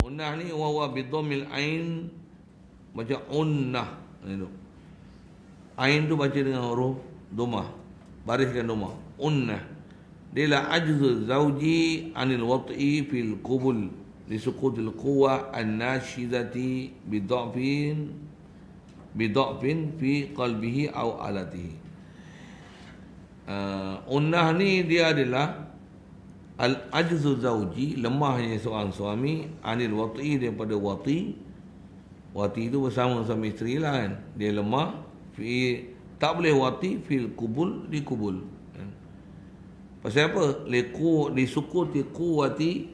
Unnah ni wawa bidhammil ain, baca unnah. Ain tu baca dengan huruf dhammah, bariskan dhammah. Unnah. Dia la ajzu zauji anil wat'i fil qubul li suqutil quwwa an-nashidati bidhafin fi qalbihi aw alatihi. Unnah ni dia adalah al-ajzu zauji, lemahnya seorang suami, anil wat'i, daripada wati. Wati itu bersama suami isteri lah kan. Dia lemah, tak boleh wati fil kubul, di kubul. Pasal apa? Li sukuti quwati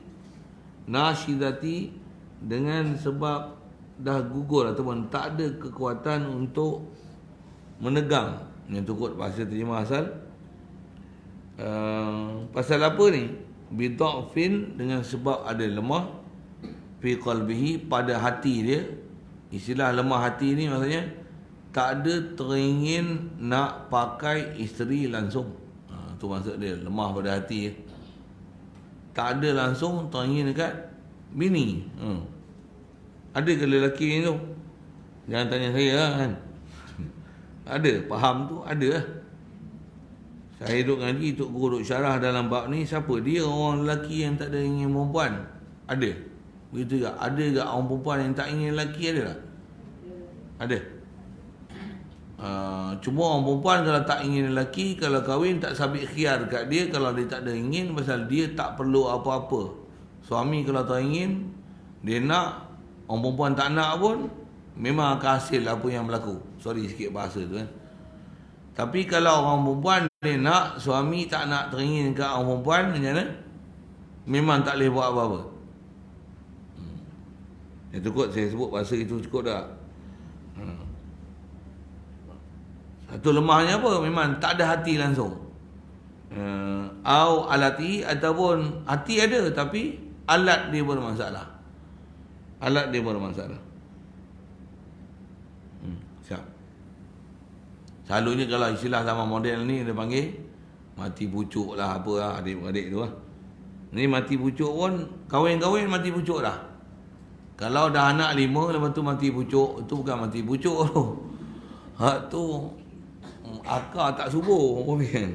nasyidati, dengan sebab dah gugur ataupun tak ada kekuatan untuk menegang. Yang tu kot bahasa terjemah asal. Pasal apa ni? Bidhafin, dengan sebab ada lemah, fi qalbihi, pada hati dia. Istilah lemah hati ni maksudnya tak ada teringin nak pakai isteri langsung. Tu maksud dia, lemah pada hati. Tak ada langsung teringin dekat bini. Ada ke lelaki ni tu? Jangan tanya saya lah kan. Ada, faham tu? Ada lah. Saya duduk ngaji, Tok Guru duduk syarah dalam bab ni. Siapa? Dia orang lelaki yang tak ada ingin perempuan? Ada. Begitu tak? Ada tak orang perempuan yang tak ingin lelaki? Ada tak? Ada. Cuma orang perempuan kalau tak ingin lelaki, kalau kahwin tak sabit khiar kat dia. Kalau dia tak ada ingin, pasal dia tak perlu apa-apa. Suami kalau tak ingin, dia nak, orang perempuan tak nak pun, memang akan hasil apa yang berlaku. Sorry sikit bahasa tu kan. Tapi kalau orang perempuan dia nak, suami tak nak teringin kat orang perempuan, macam mana? Memang tak boleh buat apa-apa. Itu kot saya sebut bahasa itu cukup tak? Satu lemahnya apa? Memang tak ada hati langsung. Au alati, ataupun hati ada tapi alat dia bermasalah. Alat dia bermasalah. Siap. Selalunya kalau istilah zaman model ni dia panggil mati pucuk lah, apa lah, adik-adik tu lah. Ni mati pucuk pun, kahwin-kahwin mati pucuk dah. Kalau dah anak 5, lepas tu mati pucuk, tu bukan mati pucuk tu. Hak tu akar tak subur kan.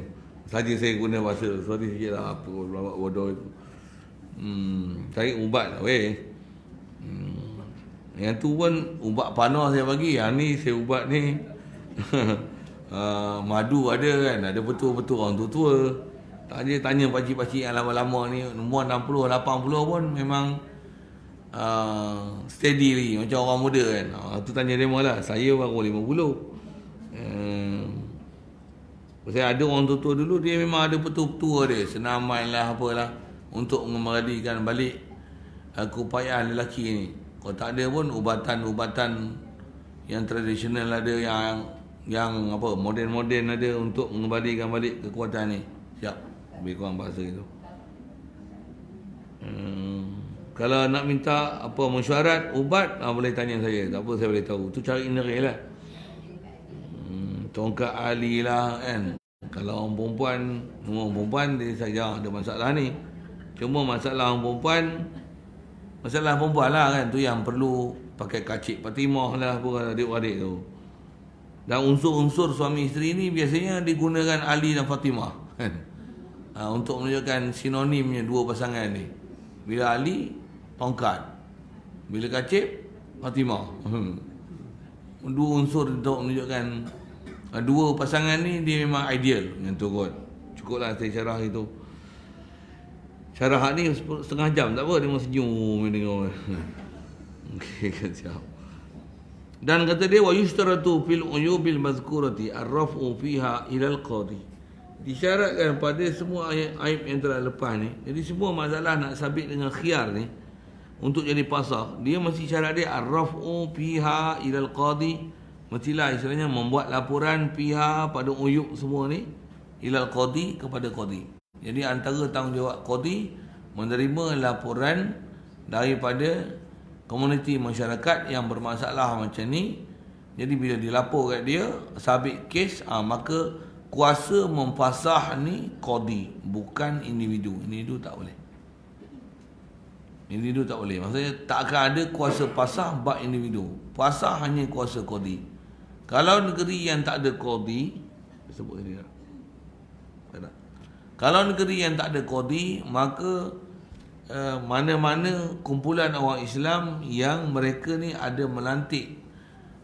Saja saya guna bahasa, sorry sikit lah, apa lawak bodoh itu. Cari ubat lah weh. Yang tu pun ubat panas saya bagi. Yang ni saya ubat ni madu ada kan. Ada betul-betul orang tua-tua. Tak ada tanya pakcik-pakcik yang lama-lama ni, umur 60, 80 pun memang steady lagi macam orang muda kan. Tu tanya dia lah. Saya baru 50. Saya ada orang tua-tua dulu, dia memang ada betul-betul dia, senaman lah apalah, untuk mengembalikan balik keupayaan lelaki ni. Kalau tak ada pun ubatan-ubatan yang tradisional ada, yang apa, moden-moden ada untuk mengembalikan balik kekuatan ni. Siap, lebih kurang bahasa itu. Kalau nak minta apa mesyuarat ubat, boleh tanya saya. Tak apa, saya boleh tahu. Tu cari ineri lah. Tongkat Ali lah kan. Kalau orang perempuan dia saja ada masalah ni. Cuma masalah orang perempuan lah kan. Tu yang perlu pakai kacik Fatimah lah, apa adik-adik tu. Dan unsur-unsur suami isteri ni biasanya digunakan Ali dan Fatimah kan. Untuk menunjukkan sinonimnya dua pasangan ni. Bila Ali, tongkat. Bila kacip, Fatimah. Dua unsur untuk menunjukkan dua pasangan ni dia memang ideal. Yang tu kot. Cukuplah saya syarah itu. Syarah ni setengah jam tak apa, dia memang senyum dengar. Okey, siap. Dan kata dia wa yushtaratu fil uyubil mazkurati ar-raf'u fiha ila al-qadi. Disyaratkan pada semua aib yang telah lepas ni. Jadi semua masalah nak sabit dengan khiyar ni untuk jadi pasal, dia mesti syarat dia ar-raf'u fiha ila al-qadi. Mestilah istilahnya membuat laporan pihak pada uyub semua ni ilal qadi, kepada qadi. Jadi antara tanggungjawab qadi menerima laporan daripada komuniti masyarakat yang bermasalah macam ni. Jadi bila dilapor kat dia, sabit kes, maka kuasa memfasah ni qadi, bukan individu. Individu tak boleh. Individu tak boleh. Maksudnya tak akan ada kuasa pasar bab individu. Pasar hanya kuasa qadi. Kalau negeri yang tak ada qadi, sebut tadi tak? Tak. Kalau negeri yang tak ada qadi, maka mana-mana kumpulan orang Islam yang mereka ni ada melantik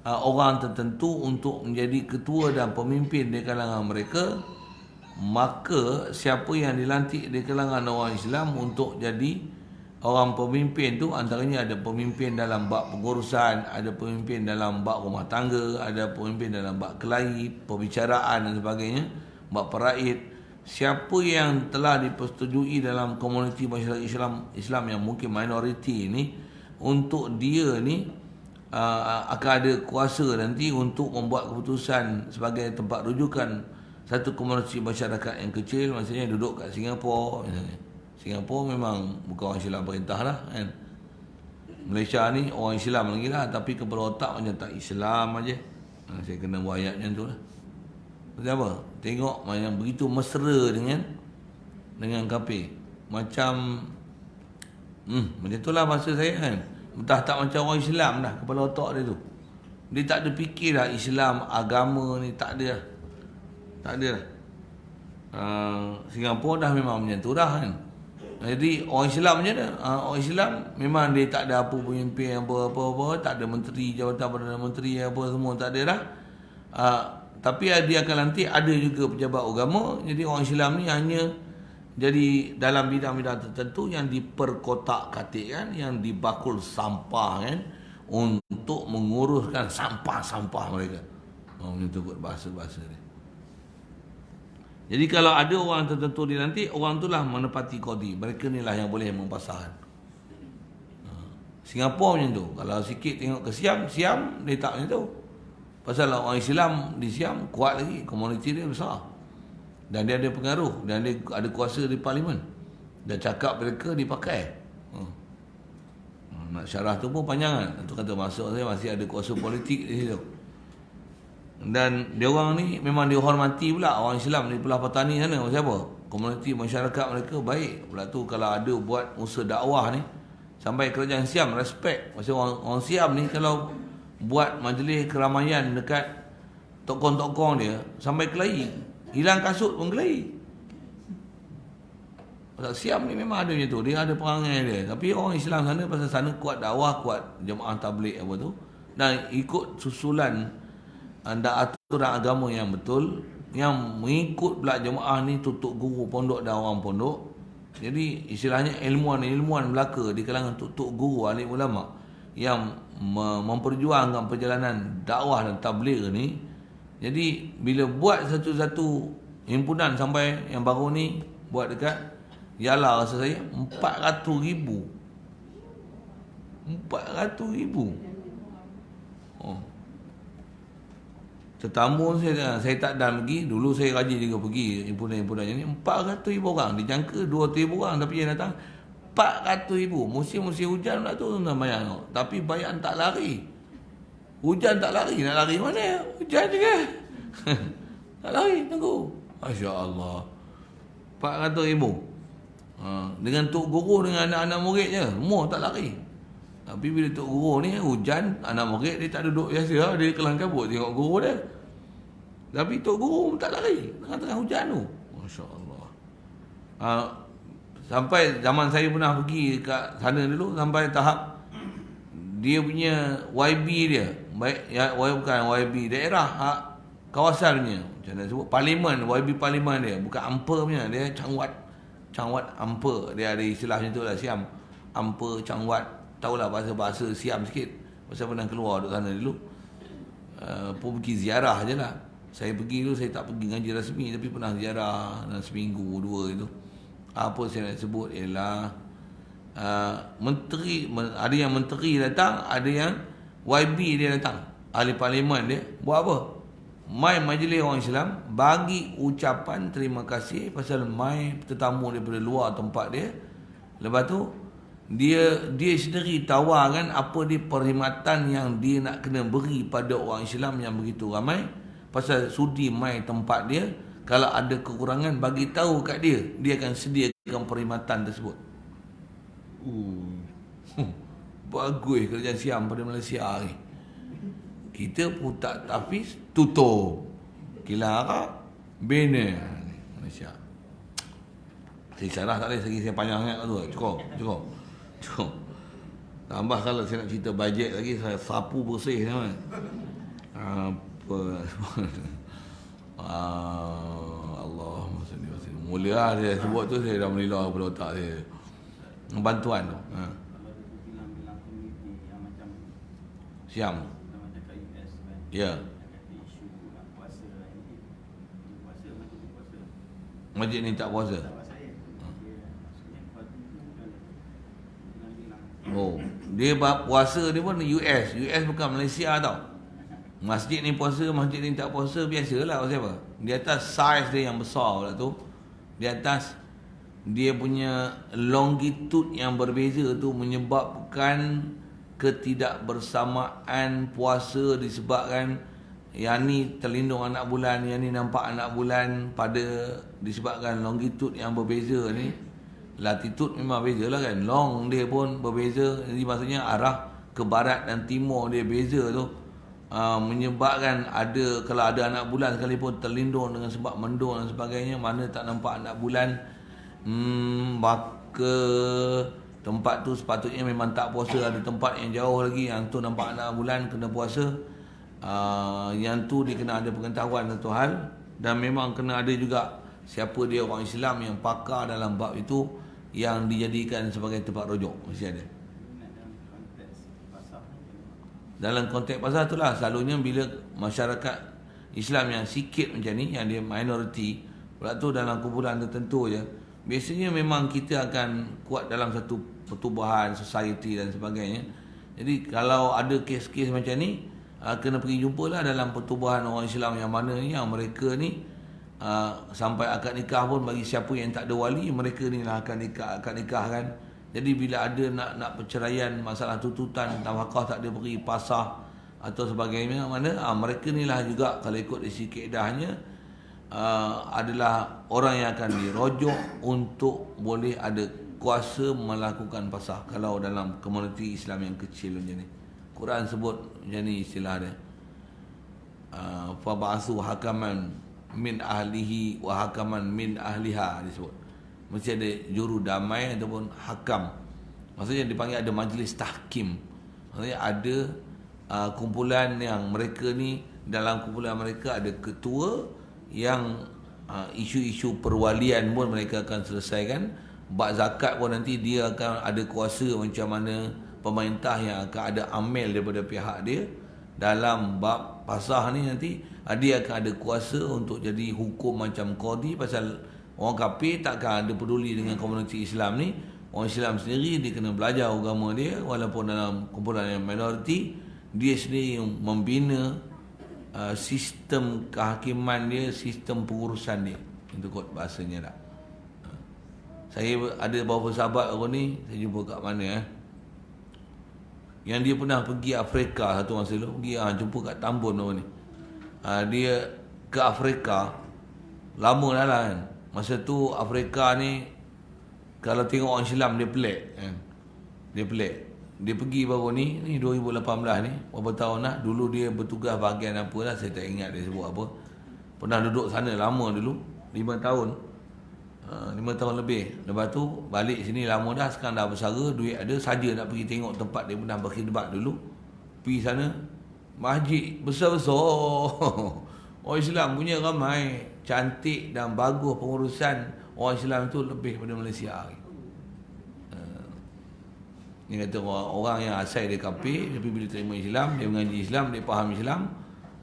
orang tertentu untuk menjadi ketua dan pemimpin di kalangan mereka, maka siapa yang dilantik di kalangan orang Islam untuk jadi orang pemimpin tu, antaranya ada pemimpin dalam bab pengurusan, ada pemimpin dalam bab rumah tangga, ada pemimpin dalam bab kelahi, perbicaraan dan sebagainya, bab peraid. Siapa yang telah dipersetujui dalam komuniti masyarakat Islam yang mungkin minoriti ni, untuk dia ni akan ada kuasa nanti untuk membuat keputusan sebagai tempat rujukan satu komuniti masyarakat yang kecil, maksudnya duduk kat Singapura misalnya. Singapura memang bukan orang Islam perintah lah kan. Malaysia ni orang Islam lagi lah, tapi kepala otak macam tak Islam aja. Saya kena buat ayat macam tu lah. Macam apa? Tengok macam begitu mesra dengan kafir. Macam macam tu lah masa saya kan. Entah tak macam orang Islam dah kepala otak dia tu. Dia tak ada fikir dah Islam, agama ni tak ada lah. Tak ada lah. Singapura dah memang macam tu dah kan. Jadi orang Islam macam mana? Orang Islam memang dia tak ada apa pemimpin apa-apa, tak ada menteri, jabatan Perdana Menteri apa semua tak ada dah. Tapi dia akan nanti ada juga pejabat agama. Jadi orang Islam ni hanya jadi dalam bidang-bidang tertentu yang diperkotak-katikkan, yang dibakul sampah kan, untuk menguruskan sampah-sampah mereka. Macam tu kot bahasa-bahasa dia. Jadi kalau ada orang tertentu dilantik, orang itulah menepati qadi. Mereka inilah yang boleh mempasarkan. Singapura macam tu. Kalau sikit tengok ke Siam dia tak macam tu. Pasal orang Islam di Siam kuat lagi, komuniti dia besar. Dan dia ada pengaruh, dan dia ada kuasa di parlimen. Dan cakap mereka dipakai. Nak syarah tu pun panjang kan. Itu kata masuk saya masih ada kuasa politik di situ. Dan dia orang ni memang dihormati pula orang Islam di Pulau Patani sana. Siapa? Komuniti masyarakat mereka baik. Pula tu kalau ada buat usaha dakwah ni, sampai kerajaan Siam respect. Maksud orang Siam ni kalau buat majlis keramaian dekat tokong-tokong dia, sampai kelahi, hilang kasut pun kelahi. Pasal Siam ni memang ada macam tu. Dia ada perangai dia. Tapi orang Islam sana, pasal sana kuat dakwah, kuat jemaah tabligh apa tu, dan ikut susulan aturan agama yang betul, yang mengikut pula jemaah ni tutup guru pondok dan orang pondok. Jadi istilahnya ilmuwan belaka di kalangan tutup guru alim ulama yang memperjuangkan perjalanan dakwah dan tabligh ni. Jadi bila buat satu-satu himpunan, sampai yang baru ni buat dekat Yala rasa saya 400,000. 400,000. Tetamu saya tak dan pergi. Dulu saya rajin juga pergi himpunan-himpunan ni. 400,000 orang. Dijangka 200,000 orang, tapi yang datang 400,000. Musim-musim hujan pula tu tuan bayang. Tapi bayang tak lari. Hujan tak lari. Nak lari mana? Hujan juga. Tak lari. Tunggu. Masya Allah. 400,000. Dengan Tok Guru dengan anak-anak murid je. Semua tak lari. Tapi bila Tok Guru ni hujan, anak murid dia tak duduk biasa. Dia kelang kabut tengok guru dia. Tapi Tok Guru tak lari tengah-tengah hujan tu. Masya Allah. Sampai zaman saya pernah pergi kat sana dulu, sampai tahap dia punya YB dia, baik ya, bukan YB daerah, kawasan punya, macam mana sebut, parlimen, YB parlimen dia, bukan amper punya, dia cangwat amper, dia ada istilah macam tu lah, Siam amper, cangwat, tahulah bahasa-bahasa Siam sikit, pasal pernah keluar duduk sana dulu. Pun pergi ziarah je lah. Saya pergi dulu, saya tak pergi ngaji rasmi, tapi pernah ziarah dalam seminggu, dua itu. Apa saya nak sebut ialah menteri, ada yang menteri datang, ada yang YB dia datang, ahli parlimen dia, buat apa? Mai majlis orang Islam, bagi ucapan terima kasih pasal mai tetamu daripada luar tempat dia. Lepas tu dia sendiri tawarkan apa dia perkhidmatan yang dia nak kena beri pada orang Islam yang begitu ramai, pasal sudi mai tempat dia. Kalau ada kekurangan, bagi tahu kat dia, dia akan sediakan perkhidmatan tersebut. Bagus kerajaan Siam pada Malaysia ni. Kita putak tapis tutup. Kilang Arab bina Malaysia. Saya syarah tak boleh segi saya panjang sangat tu. Cukup. Tambah kalau saya nak cerita bajet lagi, saya sapu bersih kan. Apa Allahumma salli wa sallim. Mula dia sebut tu saya dah melilah kepada otak saya. Bantuan tu. Siam. Ya. Masjid ni tak puasa. Oh, dia puasa dia pun US bukan Malaysia tau. Masjid ni puasa, masjid ni tak puasa, biasalah. Pasal apa? Di atas saiz dia yang besar pula tu. Di atas dia punya longitude yang berbeza tu menyebabkan ketidakbersamaan puasa disebabkan yang ni terlindung anak bulan, yang ni nampak anak bulan pada disebabkan longitude yang berbeza ni. Latitude memang beza lah kan. Long dia pun berbeza. Jadi maksudnya arah ke barat dan timur dia beza tu. Menyebabkan ada, kalau ada anak bulan sekalipun terlindung dengan sebab mendung dan sebagainya, mana tak nampak anak bulan, maka tempat tu sepatutnya memang tak puasa. Ada tempat yang jauh lagi yang tu nampak anak bulan kena puasa. Yang tu dia kena ada pengetahuan satu hal. Dan memang kena ada juga siapa dia orang Islam yang pakar dalam bab itu, yang dijadikan sebagai tempat rujuk. Mesti ada. Dalam konteks pasal itulah selalunya bila masyarakat Islam yang sikit macam ni, yang dia minoriti, pula tu dalam kumpulan tertentu je, biasanya memang kita akan kuat dalam satu pertubuhan, society dan sebagainya. Jadi kalau ada kes-kes macam ni, kena pergi jumpalah dalam pertubuhan orang Islam yang mana ni, yang mereka ni sampai akad nikah pun bagi siapa yang tak ada wali, mereka ni lah akad nikah kan. Jadi bila ada nak perceraian, masalah tuntutan nafkah tak ada beri, pasah atau sebagainya, mana mereka ni lah juga kalau ikut isi kaedahnya adalah orang yang akan dirujuk untuk boleh ada kuasa melakukan pasah kalau dalam komuniti Islam yang kecil macam ni. Quran sebut macam ni istilah dia. Fa ba'su hakaman min ahlihi wa hakaman min ahliha disebut. Mesti ada juru damai ataupun hakam. Maksudnya dipanggil ada majlis tahkim. Maksudnya ada kumpulan yang mereka ni, dalam kumpulan mereka ada ketua yang isu-isu perwalian pun mereka akan selesaikan. Bab zakat pun nanti dia akan ada kuasa macam mana pemerintah yang akan ada amil daripada pihak dia. Dalam bab pasah ni nanti dia akan ada kuasa untuk jadi hukum macam qadi. Pasal orang kafir takkan ada peduli dengan komuniti Islam ni. Orang Islam sendiri dia kena belajar agama dia, walaupun dalam kumpulan yang minoriti, dia sendiri membina sistem kehakiman dia, sistem pengurusan dia. Itu kot bahasanya tak. Saya ada beberapa sahabat orang ni, saya jumpa kat mana yang dia pernah pergi Afrika satu masa dulu, pergi jumpa kat Tambun orang ni. Dia ke Afrika lama dah lah kan. Masa tu Afrika ni kalau tengok orang Islam dia pelik kan. Dia pelik. Dia pergi baru ni 2018 ni, berapa tahun dah. Dulu dia bertugas bahagian apa lah, saya tak ingat dia sebut apa. Pernah duduk sana lama dulu, 5 tahun. 5 tahun lebih. Lepas tu balik sini lama dah, sekarang dah bersara, duit ada, saja nak pergi tengok tempat dia pernah berkhidmat dulu. Pergi sana, masjid besar-besar. Orang Islam punya ramai, cantik dan bagus pengurusan orang Islam tu lebih daripada Malaysia. Dia kata orang yang asal dia kafir, tapi bila terima Islam, dia mengaji Islam, dia faham Islam,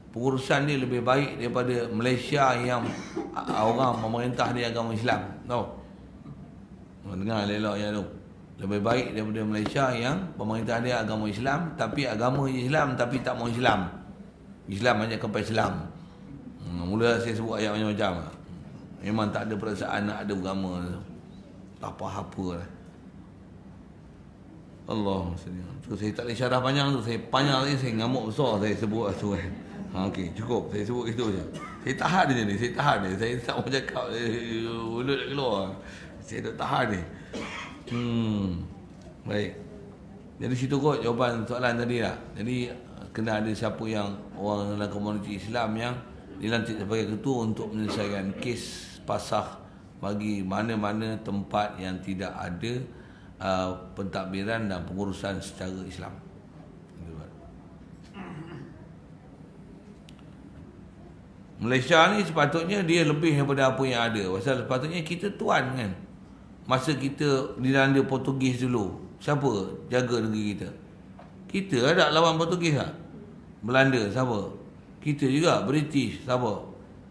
pengurusan dia lebih baik daripada Malaysia yang orang memerintah dia agama Islam. Tahu? Dengar elok ya tu. Lebih baik daripada Malaysia yang pemerintah dia agama Islam, tapi agama Islam tapi tak mau Islam. Islam hanya kepada Islam. Mula saya sebut ayat macam-macam. Memang tak ada perasaan nak ada agama. Tak apa-apa lah. Allah tu saya tak boleh syarah panjang tu. Saya panjang lagi, saya ngamuk besar saya sebut tu kan. Okey, cukup. Saya sebut itu je. Saya tahan je ni. Saya tahan ni. Saya tak mau cakap. Mulut nak keluar. Saya tak tahan ni. Baik. Jadi situ kot jawapan soalan tadi lah. Jadi kena ada siapa yang orang dalam komuniti Islam yang dilantik sebagai ketua untuk menyelesaikan kes pasah bagi mana-mana tempat yang tidak ada pentadbiran dan pengurusan secara Islam. Malaysia ni sepatutnya dia lebih daripada apa yang ada. Pasal sepatutnya kita tuan kan. Masa kita dilanda Portugis dulu, siapa jaga negeri kita? Kita ada lawan Portugis tak? Belanda siapa? Kita juga. British siapa?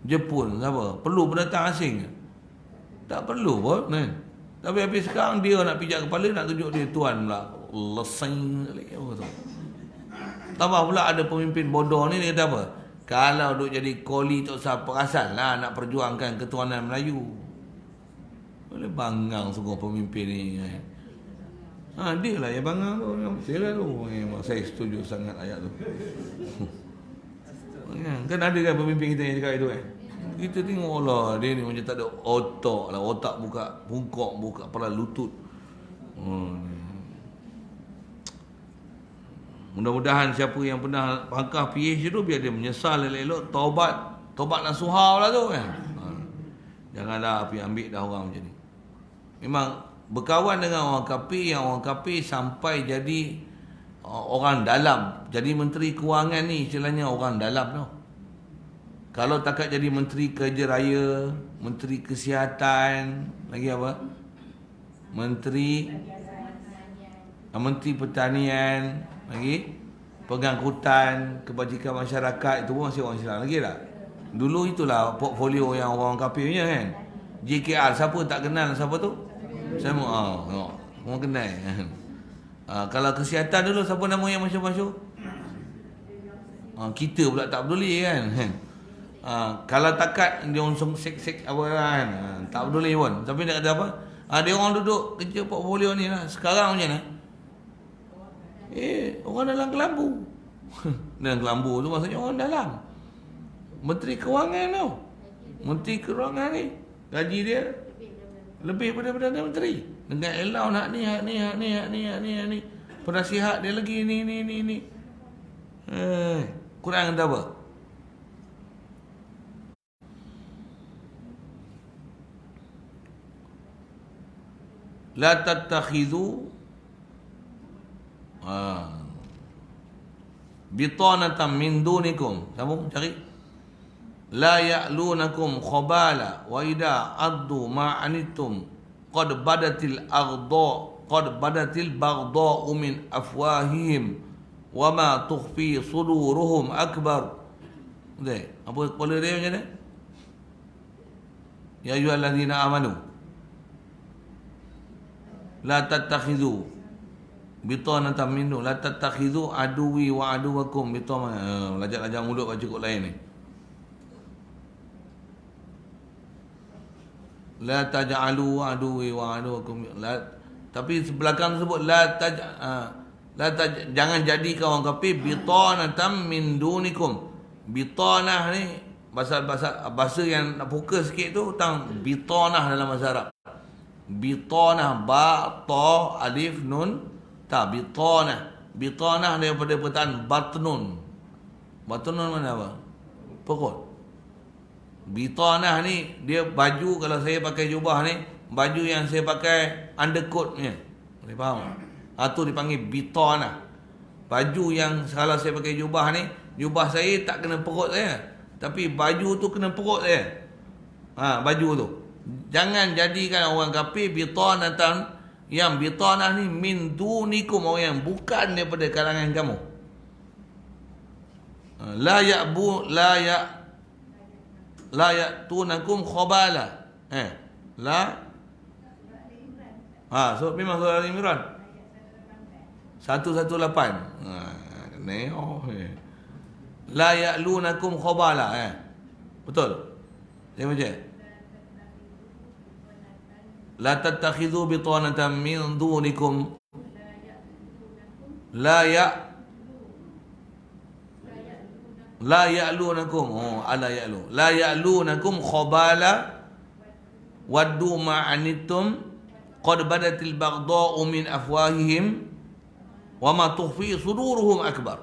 Jepun siapa? Perlu pendatang asing? Tak perlu pun kan. Tapi habis sekarang dia nak pijak kepala, nak tunjuk dia tuan pula. Lesing lagi apa tu. Tambah pula ada pemimpin bodoh ni, dia kata apa? Kalau duk jadi koli tak usah perasan lah nak perjuangkan ketuanan Melayu. Boleh bangang sungguh pemimpin ni. Dia lah yang bangang tu. Saya lah tu. Saya setuju sangat ayat tu. Kan ada kan pemimpin kita yang cakap itu kan. Kita tengok lah dia ni macam tak ada otak lah. Otak buka bungkok, buka kepala lutut. Mudah-mudahan siapa yang pernah pangkah PH tu biar dia menyesal elok-elok, taubat nasuha lah tu kan. Janganlah api ambil dah orang macam ni. Memang berkawan dengan orang kafir, yang orang kafir sampai jadi orang dalam. Jadi menteri kewangan ni istilahnya orang dalam tau. Kalau takat jadi menteri kerja raya, menteri kesihatan, lagi apa? Menteri pertanian, lagi pengangkutan, kebajikan masyarakat, itu pun masih orang Islam lagi tak? Dulu itulah portfolio yang orang kafir punya kan. JKR siapa tak kenal siapa tu? Semua orang kenal. Kalau kesihatan dulu siapa nama yang masyhur-masyhur? Kita pula tak peduli kan. Kalau takat dia unsung sek-sek apa kan, tak peduli pun. Tapi dia kata apa? Dia orang duduk kerja portfolio ni lah. Sekarang macam mana? Orang dalam kelambu. Dalam kelambu tu maksudnya orang dalam. Menteri Kewangan tau. Menteri Kewangan ni gaji dia lebih daripada Perdana Menteri. Dengan allow nak ni. Penasihat dia lagi ni. Kurang kata apa? La tattakhidhu bitanatan min dunikum. Sambung cari. La ya'lunakum khabala wa idza addu ma anittum qad badatil baghdha min afwahihim wa ma tukhfi suduruhum akbar. Apa kepala dia macam ni? Ya ayyuhallazina amanu la tattakhidhu bitanatan min dun la tattakhidhu aduwi wa aduwakum bitana. Lajak-lajak mulut baca cukup lain ni. La taj'alu aduwi wa aduwakum. Tapi sebelakang tersebut jangan jadikan orang kafir bitanatan min dunikum. Bitanah ni bahasa yang nak fokus sikit tu tentang bitanah dalam bahasa Arab. Bitanah, ba, ta, alif, nun, ta, bitanah. Bitanah daripada perkataan batnun. Batnun mana apa? Perut. Bitanah ni dia baju, kalau saya pakai jubah ni, baju yang saya pakai undercoat ni. Boleh faham? Tu dipanggil bitanah. Baju yang kalau saya pakai jubah ni, jubah saya tak kena perut saya, tapi baju tu kena perut saya. Baju tu. Jangan jadikan orang kafir bitanatan, yang bitanah ni min dunikum, orang yang bukan daripada kalangan kamu. La ya'tunakum khabala. Memang surah Al-Imran 118. La ya'lunakum khabala. Betul? Dia macam la tattakhidhu bitanatan min dunikum la ya'lunakum la ya'lunakum khabala waddu ma anittum qad badatil baghdha'u min afwahihim Wa ma tukhfi suduruhum akbar.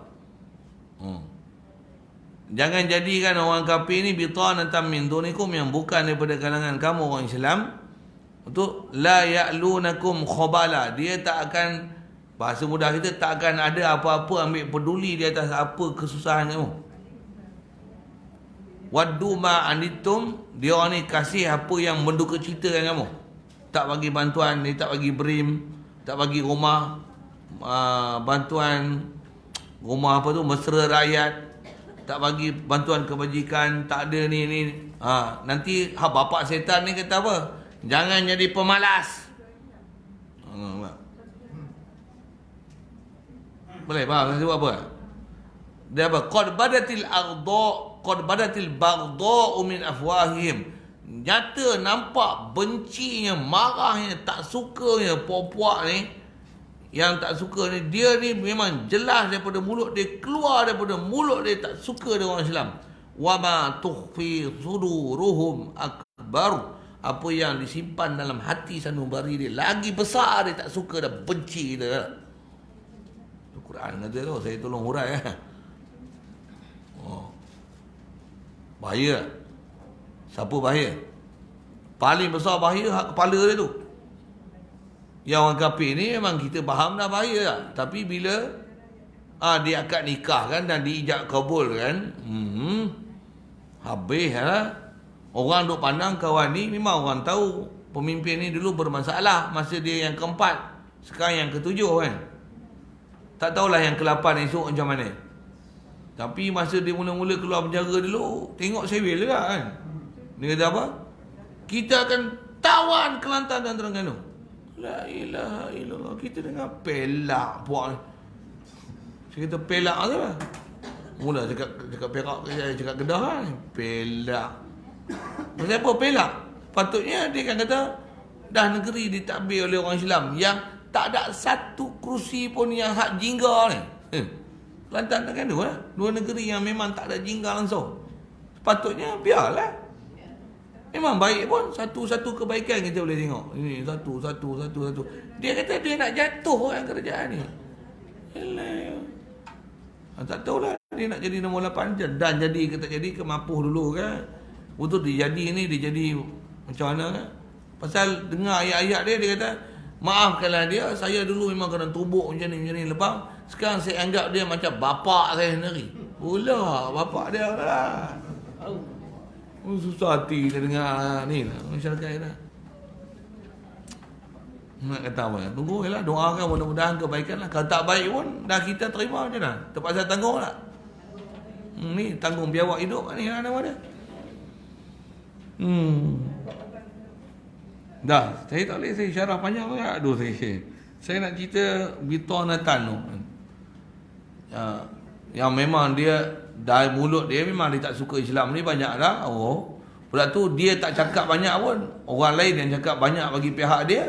Jangan jadikan orang kafir ni bitanatan min dunikum, yang bukan daripada kalangan kamu orang Islam, untuk la ya'lunakum khabala. Dia tak akan, bahasa mudah kita, tak akan ada apa-apa ambil peduli di atas apa kesusahan kamu. Waddu ma anitum, dia orang ni kasih apa yang menduka citakan kamu. Tak bagi bantuan, dia tak bagi berim, tak bagi rumah, bantuan rumah apa tu, mesra rakyat, tak bagi bantuan kebajikan, tak ada ni. Nanti bapak setan ni kata apa? Jangan jadi pemalas. Boleh faham dia buat apa? Dia apa? Qad badatil baghdha min afwahihim. Nyata nampak bencinya, marahnya, tak sukanya puak-puak ni, yang tak suka ni, dia ni memang jelas daripada mulut dia, keluar daripada mulut dia, tak suka dengan orang Islam. Wa ma tukhfi suduruhum akbar. Apa yang disimpan dalam hati sanubari dia lagi besar, dia tak suka dah, benci dia. Al-Quran kata tu, saya tolong hurai . Bahaya. Siapa bahaya? Paling besar bahaya hak kepala dia tu. Yang orang kafir ni memang kita faham dah bahaya lah. Tapi bila dia akad nikah kan dan diijab kabul kan, habis lah. Orang duk pandang kawan ni, memang orang tahu pemimpin ni dulu bermasalah masa dia yang keempat, sekarang yang ketujuh kan. Tak tahulah yang ke-8 esok macam mana. Tapi masa dia mula-mula keluar penjara dulu, tengok sewil juga kan. Dia kata apa? Kita akan tawan Kelantan dan Terengganu. La ilaha illallah. Kita dengar pelak puak ni. Saya kata pelak tu lah. Mula cakap Perak, cakap Kedah kan. Pelak. Pasal apa pelak? Patutnya dia kan kata, dah negeri ditadbir oleh orang Islam yang tak ada satu kerusi pun yang hak jingga ni. Kelantan Terengganu lah. Dua negeri yang memang tak ada jingga langsung. Sepatutnya biarlah. Memang baik pun, satu-satu kebaikan kita boleh tengok. Ini satu. Dia kata dia nak jatuh orang kerajaan ni. Tak tahulah dia nak jadi nombor 8 dan jadi ke tak jadi, ke mapuh dulu kan. Betul dia jadi ni, dia jadi macam mana kan. Pasal dengar ayat-ayat dia kata, maafkanlah dia, saya dulu memang kena tubuk macam ni. Lepas sekarang saya anggap dia macam bapak saya sendiri. Pula bapak dia lah. Susah hati dia dengar ni lah, masyarakat dah. Nak kata apa? Tunggu lah, doakan mudah-mudahan kebaikan lah. Kalau tak baik pun, dah kita terima macam mana? Terpaksa tanggung lah. Ni tanggung biawak hidup ni lah nama dia. Dah, saya tak boleh saya syarah panjang pun. Aduh, saya nak cerita bitanatan tu. Yang memang dia dari mulut dia memang dia tak suka Islam ni banyak dah. Pula tu dia tak cakap banyak pun, orang lain yang cakap banyak bagi pihak dia.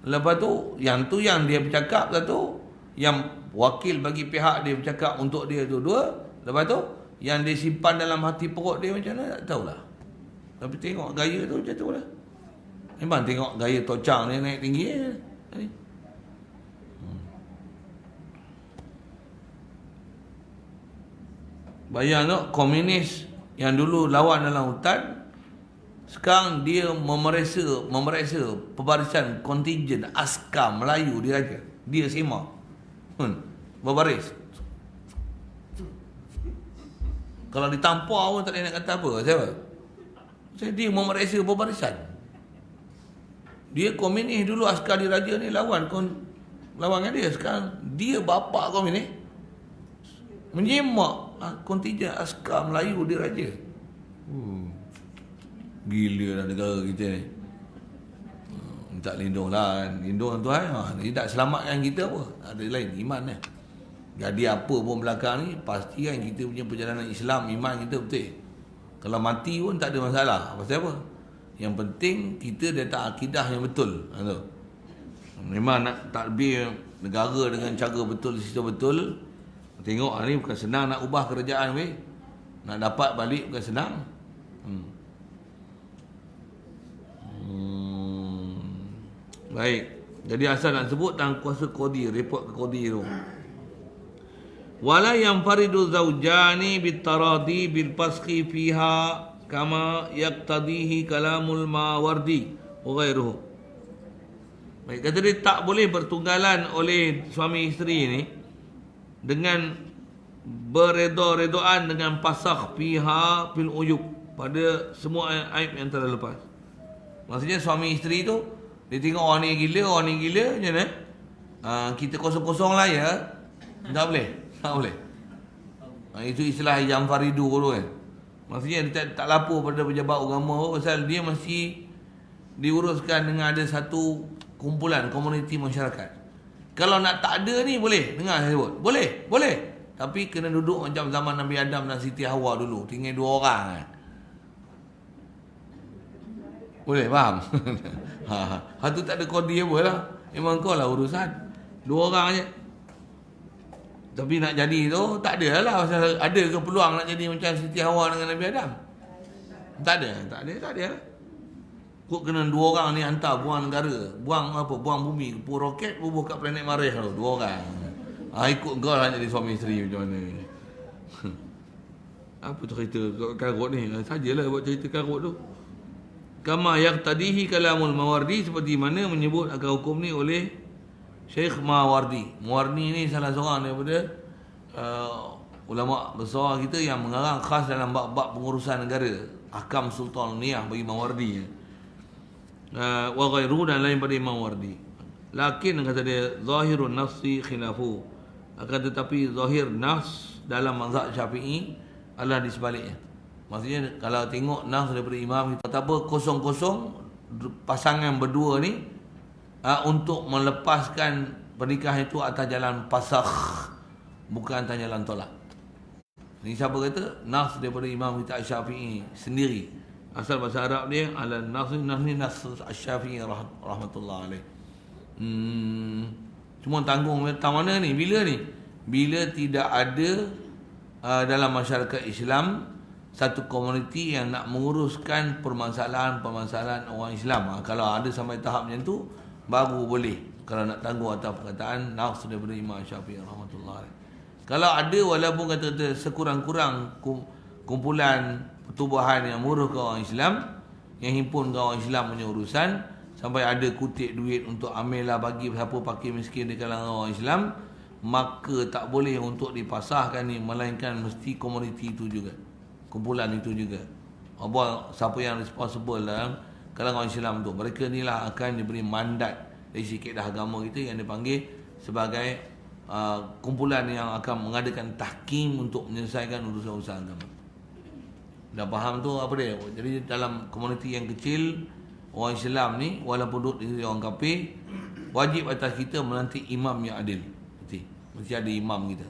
Lepas tu yang dia bercakap, lepas tu yang wakil bagi pihak dia bercakap untuk dia tu dua. Lepas tu yang dia simpan dalam hati perut dia macam mana tak tahulah. Tapi tengok gaya tu macam tu lah. Memang tengok gaya tocang ni naik tinggi ni. Bayang tak, komunis yang dulu lawan dalam hutan, sekarang dia memeriksa pembarisan kontingen askar Melayu dia aja. Dia sema. Berbaris. Kalau ditampar pun tak boleh nak kata apa. Siapa? Dia memeriksa pembarisan. Dia komunis dulu, askar diraja ni lawan dengan dia. Sekarang dia bapa komunis menyemak kontingen askar Melayu diraja. Gila lah negara kita ni. Minta lindung lah. Lindung Tuhan. Dia tak selamatkan kita apa. Ada lain iman ni. Jadi apa pun belakang ni, pastikan kita punya perjalanan Islam, iman kita betul. Kalau mati pun tak ada masalah. Pasal apa? Yang penting kita letak akidah yang betul. Memang nak takbir negara dengan cara betul, sistem betul. Tengok ni bukan senang nak ubah kerajaan weh. Nak dapat balik bukan senang. Baik. Jadi asal nak sebut tangan kuasa qadi, report ke qadi tu. Wala yanfaridu zawjani bitaradi bil fasqi fiha kama yaqtadihi kalamul Mawardi wa ghairuhu. Baik, kata dia tak boleh bertunggalan oleh suami isteri ni dengan berredha-redhaan dengan pasakh fiha fil uyub, pada semua aib yang telah lepas. Maksudnya suami isteri tu dia tengok orang ni gila, macam mana? Kita kosong-kosong lah ya. Tak boleh. Itu istilah Jam Faridu tu kan. Maksudnya dia tak lapor pada pejabat agama pasal dia mesti diuruskan dengan ada satu kumpulan, komuniti masyarakat. Kalau nak tak ada ni boleh. Dengar saya sebut. Boleh. Tapi kena duduk macam zaman Nabi Adam dan Siti Hawa dulu. Tinggal 2 orang kan. Boleh, faham? Tu tak ada qadi apa lah. Memang kau lah urusan. 2 orang je. Tapi nak jadi tu tak ada lah. Ada ke peluang nak jadi macam Siti Hawa dengan Nabi Adam? Tak ada. Kok kena 2 orang ni hantar buang negara. Buang bumi. Buang roket, bubuh kat planet Marikh tu. 2 orang. Ikut kau lah jadi suami isteri macam mana. Apa cerita karut ni? Sajalah buat cerita karut tu. Kama yaqtadihi kalamul Mawardi, seperti mana menyebut akan hukum ni oleh Syekh Mawardi. Mawardi ni salah seorang daripada ulama besar kita yang mengarang khas dalam bab-bab pengurusan negara. Ahkam Sultaniyah bagi Mawardi. Wa ghairu, dan lain pada Imam Mawardi. Lakin kata dia zahirun nafsi khilafu, akan tetapi zahir nafs dalam mazhab Syafi'i adalah di sebaliknya. Maksudnya kalau tengok nas daripada imam kita, betapa kosong-kosong pasangan berdua ni untuk melepaskan pernikahan itu atas jalan pasakh, bukan atas jalan tolak. Ini siapa kata? Nas daripada Imam kita Syafi'i sendiri. Asal bahasa Arab dia ala nas ni nas Syafi'i rahmatullah alaih. Cuma tanggung tang mana ni? Bila ni? Bila tidak ada dalam masyarakat Islam satu komuniti yang nak menguruskan permasalahan-permasalahan orang Islam. Kalau ada sampai tahap macam tu, baru boleh. Kalau nak tangguh atas perkataan nafs daripada Imam Syafi'i rahmatullah alaih. Kalau ada walaupun kata-kata sekurang-kurang kumpulan pertubuhan yang menguruskan orang Islam, yang himpunkan orang Islam punya urusan, sampai ada kutip duit untuk ambil lah bagi siapa fakir miskin di kalangan orang Islam, maka tak boleh untuk dipasahkan ni, melainkan mesti komuniti itu juga, kumpulan itu juga. Siapa yang responsible dalam kalangan orang Islam tu, mereka ni lah akan diberi mandat dari sikit dah agama kita yang dipanggil sebagai kumpulan yang akan mengadakan tahkim untuk menyelesaikan urusan-urusan agama. Dah faham tu apa dia? Jadi dalam komuniti yang kecil orang Islam ni, walaupun duduk di orang kafir, wajib atas kita menanti imam yang adil. Mesti ada imam kita.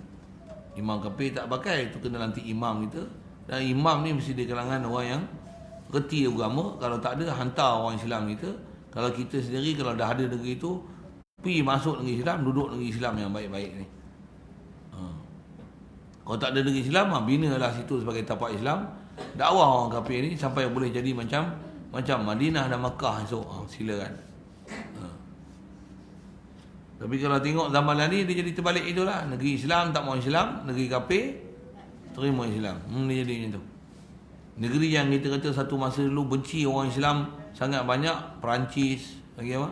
Imam kafir tak pakai, itu kena nanti imam kita. Dan imam ni mesti di kalangan orang yang reti agama. Kalau tak ada, hantar orang Islam kita. Kalau kita sendiri, kalau dah ada negeri tu, pergi masuk negeri Islam, duduk negeri Islam yang baik-baik ni. Kalau tak ada negeri Islam, binalah situ sebagai tapak Islam. Dakwah orang kafir ni sampai boleh jadi macam Madinah dan Makkah esok. Silakan. Tapi kalau tengok zaman ni, dia jadi terbalik itulah. Negeri Islam tak mau Islam, negeri kafir terima Islam. Dia jadi macam tu. Negeri yang kita kata satu masa dulu benci orang Islam sangat banyak, Perancis, lagi apa?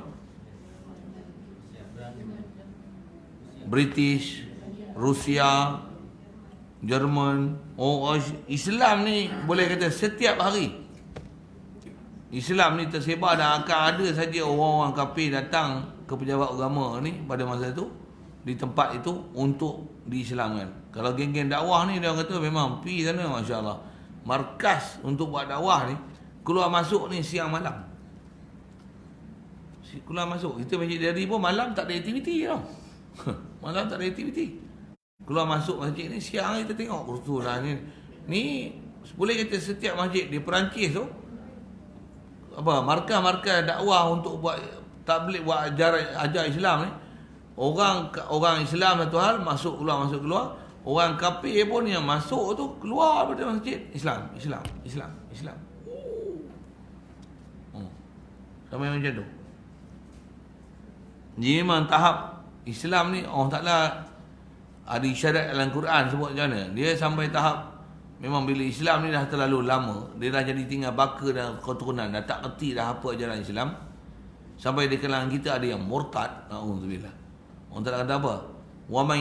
British, Rusia, Jerman. Orang Islam ni boleh kata setiap hari Islam ni tersebar, dan akan ada saja orang-orang kafir datang ke pejabat agama ni pada masa tu, di tempat itu untuk diislamkan. Kalau geng-geng dakwah ni, dia orang kata memang pergi sana, Masya Allah, markas untuk buat dakwah ni, keluar masuk ni siang malam. Keluar masuk, kita masjid dari pun malam tak ada aktiviti tau. Malam tak ada aktiviti. Keluar masuk masjid ni siang kita tengok betul lah ni boleh kata setiap masjid di Perancis tu markah-markah dakwah untuk buat tabligh, buat ajar Islam ni. Orang Islam satu hal masuk keluar. Orang kafir pun yang masuk tu keluar daripada masjid Islam. Sampai macam tu. Jadi memang tahap Islam ni Allah Ta'ala ada isyarat dalam Quran sebut macam mana. Dia sampai tahap memang bila Islam ni dah terlalu lama, dia dah jadi tinggal baka dan keturunan, dah tak erti dah apa ajaran Islam. Sampai di kalangan kita ada yang murtad. Na'udzubillah. Allah Ta'ala kata apa? وَمَنْ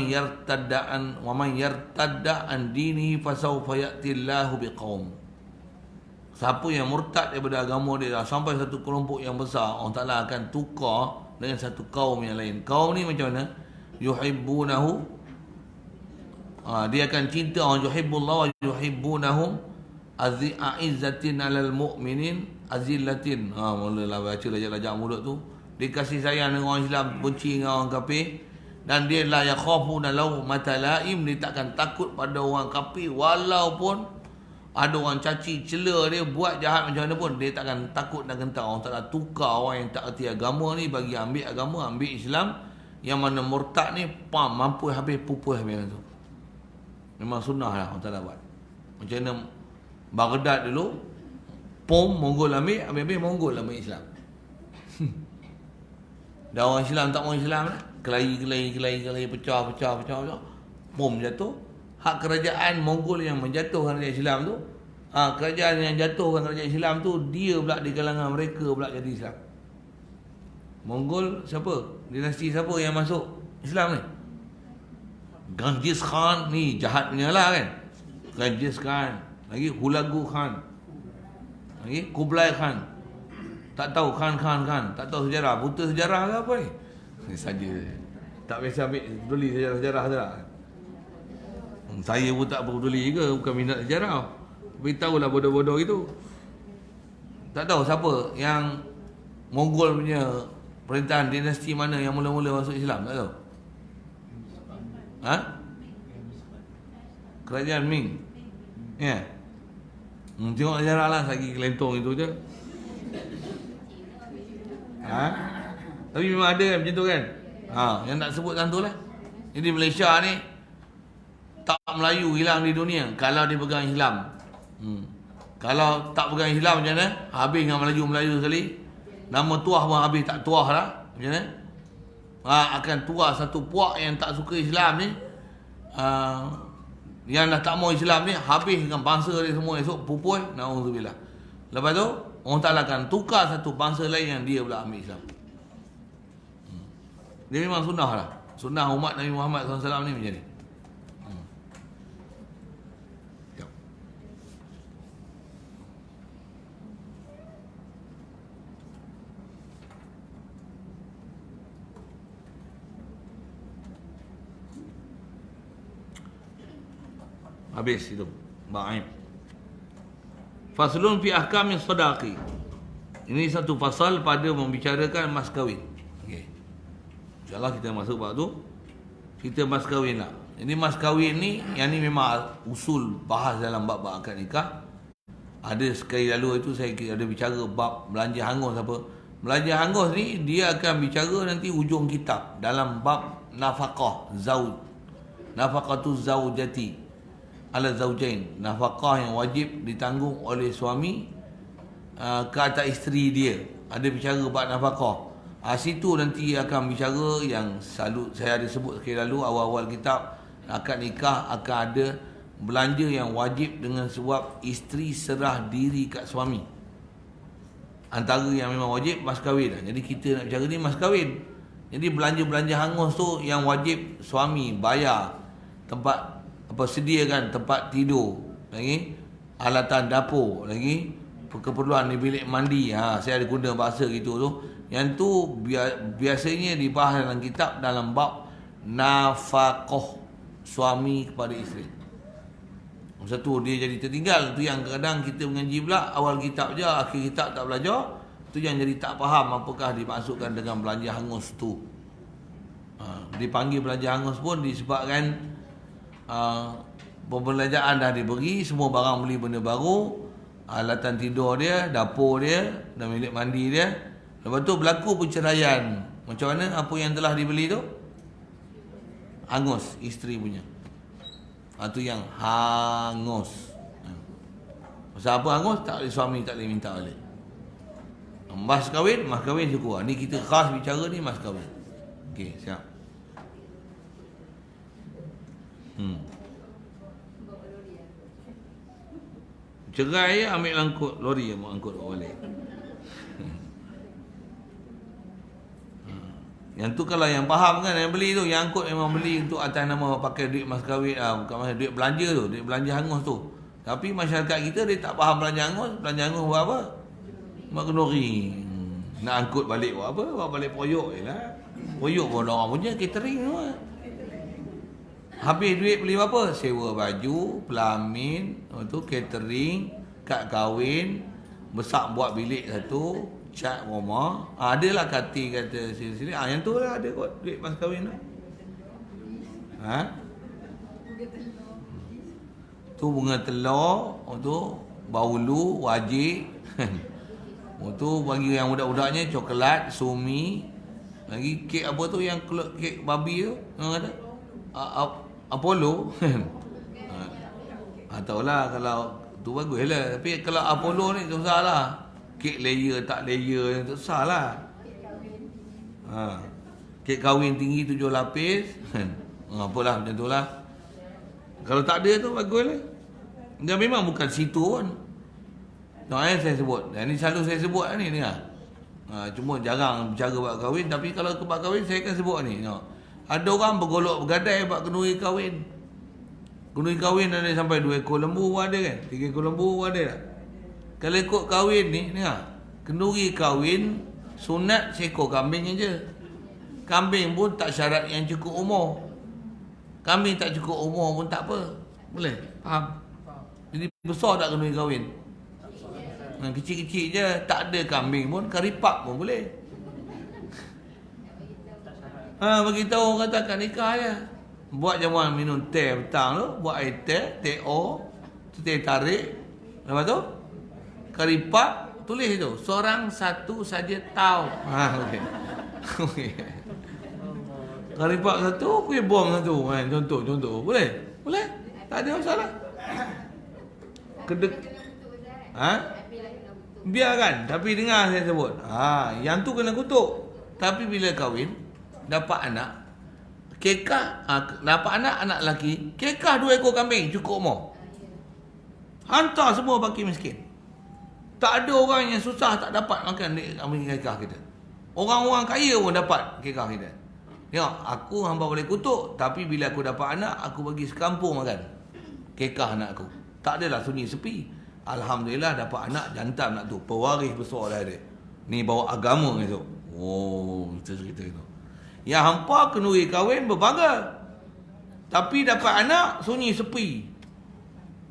يَرْتَدَّ عَنْ دِينِهِ فَسَوْفَ يَأْتِي اللَّهُ بِقَوْمٍ. Siapa yang murtad daripada agama dia dah sampai satu kelompok yang besar, Allah Ta'ala akan tukar dengan satu kaum yang lain. Kaum ni macam mana? Yuhibbunahu, dia akan cinta orang, yuhibbullah wa yuhibbunahum, a'izzatin 'alal mu'minin azillatin. Mulalah baca lajak-lajak mulut tu. Dia kasih sayang dengan orang Islam, benci dengan orang kafir. Dan dia la yakhafuna laumata laim, dia takkan takut pada orang kafir walaupun ada orang caci cela dia, buat jahat macam mana pun dia takkan takut dan gentar. Allah Ta'ala tukar orang yang tak erti agama ni bagi ambil agama, ambil Islam. Yang mana murtad ni mampu habis pupuh habis tu. Memang sunnah lah Allah Ta'ala buat. Macam mana Baghdad dulu, Mongol ambil, habis Mongol ambil Islam. Dan orang Islam tak mau Islam lah, kelahi, pecah. Jatuh. Hak kerajaan Mongol yang menjatuhkan kerajaan Islam tu, kerajaan yang jatuhkan kerajaan Islam tu, dia pula di kalangan mereka pula jadi Islam. Mongol siapa? Dinasti siapa yang masuk Islam ni? Genghis Khan ni jahat punya lah kan. Genghis Khan, lagi Hulagu Khan, lagi Kublai Khan. Tak tahu Khan, tak tahu sejarah, buta sejarah ke apa ni? Ini saja. Tak biasa ambil peduli sejarah saja. Saya pun tak peduli juga, bukan minat sejarah. Tapi tahulah bodoh-bodoh itu. Tak tahu siapa yang Mongol punya perintahan dinasti mana yang mula-mula masuk Islam, tak tahu. Kerajaan Ming. Ya. Tengok sejarah lah, lagi kelentong itu je. Tapi memang ada kan macam tu kan. Yang nak sebutkan tu lah. Jadi Malaysia ni tak Melayu hilang di dunia kalau dia pegang Islam. Kalau tak pegang Islam macam mana? Habis dengan Melayu sekali. Nama tuah pun habis tak tuah lah. Macam mana? Akan tuah satu puak yang tak suka Islam ni. Yang dah tak mau Islam ni, habis dengan bangsa dia semua esok pupuh. Na'udzubillah. Lepas tu Allah Ta'ala akan tukar satu bangsa lain yang dia pula ambil Islam. Dia memang sunnah lah. Sunnah umat Nabi Muhammad SAW ni macam ni. Habis itu. Baik. Faslun fi ahkamis sadaqi. Ini satu fasal pada membicarakan mas kahwin. Okey. InsyaAllah kita masuk bab tu. Kita mas kahwin lah. Ini mas kahwin ni, yang ni memang usul bahas dalam bab-bab akad nikah. Ada sekali lalu itu saya ada bicara bab belanja hangus apa. Belanja hangus ni dia akan bicara nanti ujung kitab dalam bab nafaqah zauj. Nafaqatu zaujati ala zaujain, nafkah yang wajib ditanggung oleh suami ke atas isteri dia. Ada bicara bab nafkah. Situ nanti akan bicara yang selalu saya ada sebut sekali lalu awal-awal kitab akad nikah, akan ada belanja yang wajib dengan sebab isteri serah diri kat suami. Antara yang memang wajib mas kahwin. Jadi kita nak bicara ni mas kahwin. Jadi belanja-belanja hangus tu yang wajib suami bayar, tempat sediakan tempat tidur, lagi alatan dapur, lagi keperluan di bilik mandi. Saya ada guna bahasa gitu tu. Yang tu biasanya dibahas dalam kitab dalam bab nafkah suami kepada isteri. Satu dia jadi tertinggal. Tu yang kadang kita mengaji pula awal kitab je, akhir kitab tak belajar. Tu yang jadi tak faham apakah dimaksudkan dengan belanja hangus tu. Dipanggil belanja hangus pun disebabkan pembelanjaan dah diberi, semua barang beli benda baru, alatan tidur dia, dapur dia dan bilik mandi dia. Lepas tu berlaku perceraian. Macam mana apa yang telah dibeli tu? Hangus isteri punya. Itu yang hangus. Pasal apa hangus? Tak boleh suami tak boleh minta balik. Mas kahwin syukur. Ni kita khas bicara ni mas kahwin. Okey, siap. Cerai ambil angkut lori yang mau angkut balik. Yang tu kalau yang faham kan, yang beli tu, yang angkut memang beli untuk atas nama pakai duit mas kahwin, bukan masa duit belanja tu, duit belanja hangus tu. Tapi masyarakat kita dia tak faham belanja hangus buat apa? Buat kenduri. Nak angkut balik buat apa? Buat balik poyok je lah. Poyok pun orang punya catering semua. Habis duit beli apa? Sewa baju, pelamin, tu catering, kad kahwin, besar buat bilik satu, cat rumah. Adalah kata sini-sini. Yang tu lah ada kot duit mas kahwin tu. Tu bunga telur, tu baulu, wajik. Tu bagi yang budak-budaknya coklat, sumi. Lagi kek apa tu yang kek babi tu, orang kata Apollo. Tahulah kalau tu bagus lah. Tapi kalau Apollo ni susah lah. Kek layer tak layer tu susah lah. Kek kahwin tinggi 7 lapis. Apalah macam tu lah. Kalau tak ada tu bagus lah. Dia memang bukan situ pun. Saya sebut. Yang ni selalu saya sebut ni dengar. Cuma jarang bercara buat kahwin. Tapi kalau buat kahwin saya akan sebut ni. Ada orang bergolok bergadai buat kenduri kahwin. Kenduri kahwin ada sampai 2 ekor lembu ada kan? 3 ekor lembu ada tak? Kalau ikut kahwin ni, dengar. Kenduri kahwin sunat seekor kambing je. Kambing pun tak syarat yang cukup umur. Kambing tak cukup umur pun tak apa. Boleh? Faham? Jadi besar tak kenduri kahwin? Kecil-kecil je. Tak ada kambing pun, karipak pun boleh. Beritahu orang kata kat nikah je. Buat jamuan minum teh petang tu, buat air teh O, teh tarik. Lepas tu karipak tulis tu, seorang satu saja tahu. Okey. Okey. Karipak satu, kuih bom satu. Contoh. Boleh? Boleh? Tak ada masalah. Biarkan. Tapi dengar saya sebut. Yang tu kena kutuk. Tapi bila kahwin, dapat anak, kekah, dapat anak lelaki, kekah 2 ekor kambing, cukup umur. Hantar semua baki miskin. Tak ada orang yang susah tak dapat makan kambing kekah kita. Orang-orang kaya pun dapat kekah kita. Tengok, aku hamba boleh kutuk, tapi bila aku dapat anak, aku bagi sekampung makan kekah anak aku. Tak adalah sunyi sepi. Alhamdulillah dapat anak jantan anak tu, pewaris besar dah dia. Ni bawa agama esok. Cerita itu. Yang hampa kenduri kahwin berbangga. Tapi dapat anak sunyi sepi.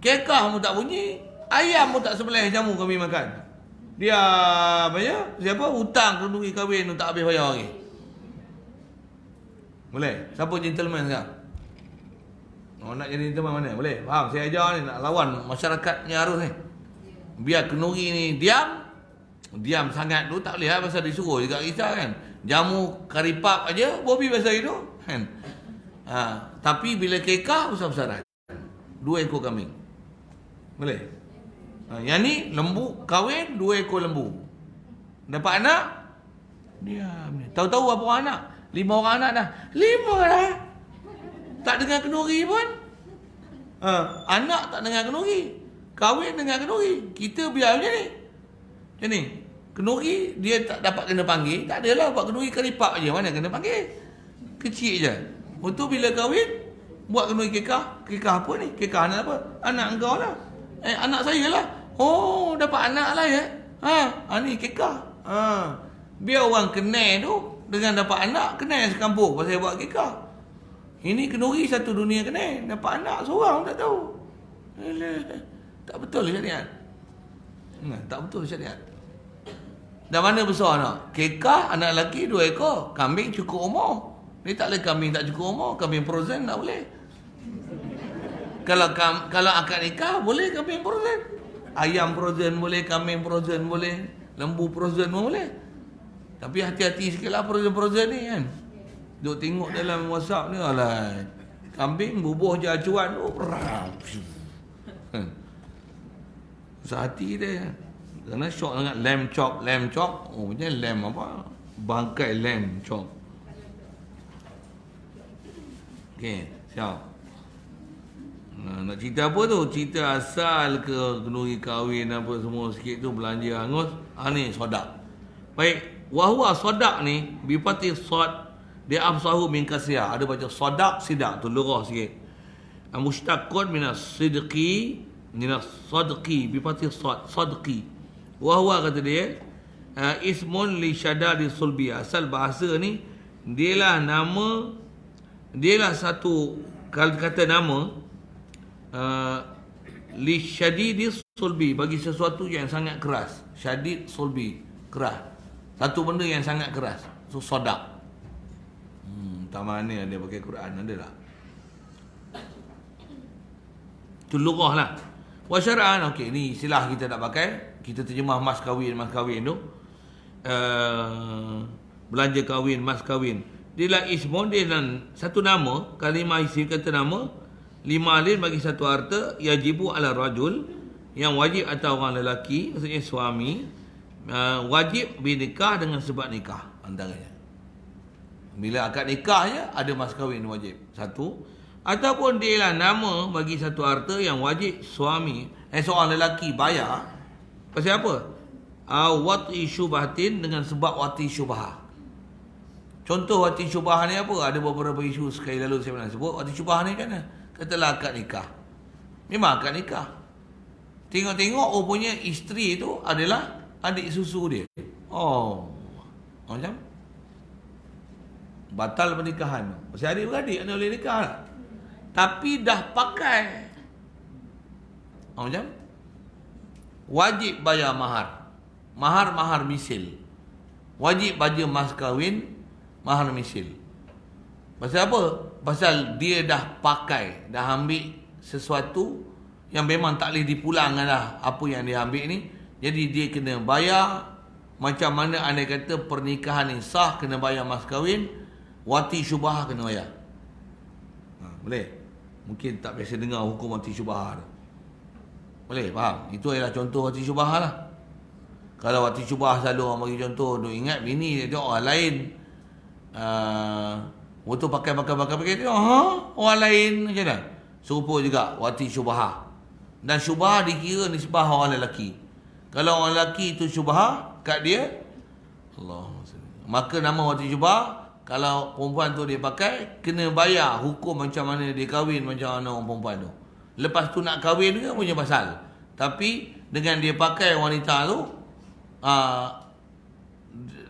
Kekah pun tak bunyi, ayam pun tak sebelah jamu kami makan. Dia siapa hutang kenduri kahwin tu tak habis bayar lagi. Boleh? Siapa gentleman sekarang? Nak jadi gentleman mana? Boleh? Faham? Saya ajar ni nak lawan masyarakatnya harus ni. Biar kenduri ni diam sangat tu tak boleh lah, pasal disuruh juga risau kan. Jamu karipap aja Bobby pasal itu kan. Tapi bila kekah besar-besaran 2 ekor kambing. Boleh? Yang ni lembu kahwin 2 ekor lembu. Dapat anak diam. Tahu-tahu berapa orang anak? 5 orang anak dah. 5 dah. Tak dengar kenduri pun. Anak tak dengar kenduri. Kahwin dengar kenduri. Kita biar macam ni. Macam ni. Kenduri dia tak dapat kena panggil. Tak adalah buat kenduri karipak je. Mana kena panggil? Kecil je. Untuk bila kahwin, buat kenduri kekah. Kekah apa ni? Kekah anak apa? Anak engkau lah. Anak saya lah. Oh, dapat anak lah ya. Ni kekah. Biar orang kenal tu, dengan dapat anak, kenal sekampung pasal buat kekah. Ini kenduri satu dunia kenal. Dapat anak seorang tak tahu. Tak betul syariat. Tak betul syariat. Dan mana besar anak? Kekah anak lelaki 2 ekor. Kambing cukup umur. Ni tak boleh kambing tak cukup umur. Kambing frozen tak boleh. Kalau akad nikah boleh kambing frozen. Ayam frozen boleh, kambing frozen boleh, lembu frozen pun boleh. Tapi hati-hati sikit lah frozen ni kan. Duk tengok dalam WhatsApp ni, alah, kambing bubuh je acuan tu. Sehati dia. Kerana syok sangat lamb chop. Oh, macam lamb apa? Bangkai lamb chop. Okey, siap. Nak cerita apa tu? Cerita asal ke kenduri kahwin apa semua sikit tu belanja hangus. Ni sodak. Baik, wahwa sodak ni bipati sod dia afsahu min kasriha. Ada baca sodak sidak tu lurah sikit. Mushtaqun min as-sidqi min as-sadqi bipati sod sadqi. Wahwa kata dia ismun li syadadi sulbi. Asal bahasa ni dialah satu kata nama li syadidi sulbi, bagi sesuatu yang sangat keras. Syadid sulbi, keras. Satu benda yang sangat keras. So sodak. Tak mana dia pakai Quran, ada tak? Itu lughah lah. Wa syara'an, okey, ni istilah kita nak pakai. Kita terjemah mas kahwin tu. Belanja kahwin, mas kahwin. Dia lah ismun, dia dan satu nama, kalimah isim kata nama. 5 alif bagi satu harta, yajibu ala rajul, yang wajib atas orang lelaki, maksudnya suami, wajib binikah dengan sebab nikah antaranya. Bila akad nikah je ada mas kahwin wajib. Satu. Ataupun dia lah nama bagi satu harta yang wajib suami, seorang lelaki bayar. Pasal apa? Wati syubhatin, dengan sebab wati syubhah. Contoh wati syubhah ni apa? Ada beberapa isu sekali lalu saya pernah sebut. Wati syubhah ni kan katalah akad nikah. Memang akad nikah. Tengok-tengok rupanya isteri tu adalah adik susu dia. Macam batal pernikahan. Pasal adik-beradik anda boleh nikah tak? Tapi dah pakai. Macam wajib bayar mahar. Mahar misil. Wajib bayar mas kahwin, mahar misil. Pasal apa? Pasal dia dah pakai, dah ambil sesuatu yang memang tak boleh dipulangkan dah apa yang dia ambil ni. Jadi dia kena bayar. Macam mana anda kata pernikahan ni sah, kena bayar mas kahwin, wati syubhah kena bayar. Boleh? Mungkin tak biasa dengar hukum wati syubhah tu. Boleh? Faham? Itu adalah contoh wati syubhah lah. Kalau wati syubhah selalu orang bagi contoh, tu ingat bini dia tengok orang lain waktu pakai tengok orang lain macam mana. Serupa juga wati syubhah. Dan syubhah dikira nisbah orang lelaki. Kalau orang lelaki itu syubhah kat dia, maka nama wati syubhah. Kalau perempuan tu dia pakai, kena bayar hukum macam mana dia kahwin macam mana orang perempuan tu. Lepas tu nak kahwin ke punya pasal. Tapi dengan dia pakai wanita tu